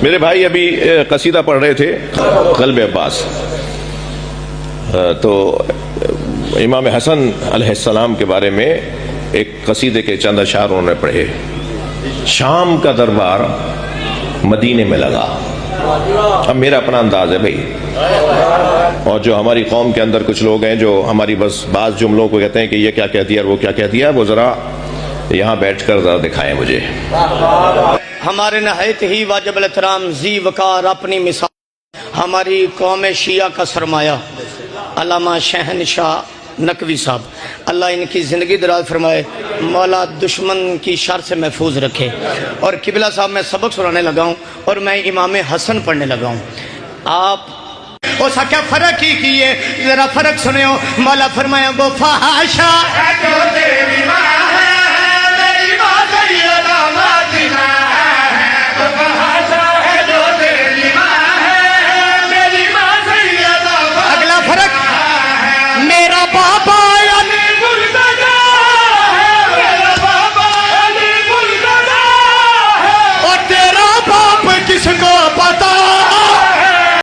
میرے بھائی ابھی قصیدہ پڑھ رہے تھے قلب عباس، تو امام حسن علیہ السلام کے بارے میں ایک قصیدے کے چند اشعار انہوں نے پڑھے۔ شام کا دربار مدینے میں لگا، اب میرا اپنا انداز ہے بھائی، اور جو ہماری قوم کے اندر کچھ لوگ ہیں جو ہماری بس بعض جملوں کو کہتے ہیں کہ یہ کیا کہہ دیا اور وہ کیا کہہ دیا، وہ ذرا یہاں بیٹھ کر ذرا دکھائیں مجھے۔ ہمارے نہایت ہی واجب الاحترام ذی وقار اپنی مثال ہماری قوم شیعہ کا سرمایہ علامہ شہنشاہ نقوی صاحب، اللہ ان کی زندگی دراز فرمائے، مولا دشمن کی شر سے محفوظ رکھے۔ اور قبلہ صاحب میں سبق سنانے لگا ہوں اور میں امام حسن پڑھنے لگا ہوں۔ آپ اس کا کیا فرق ہی کیے، ذرا فرق سنیں۔ مولا فرمایا وہ فحاشا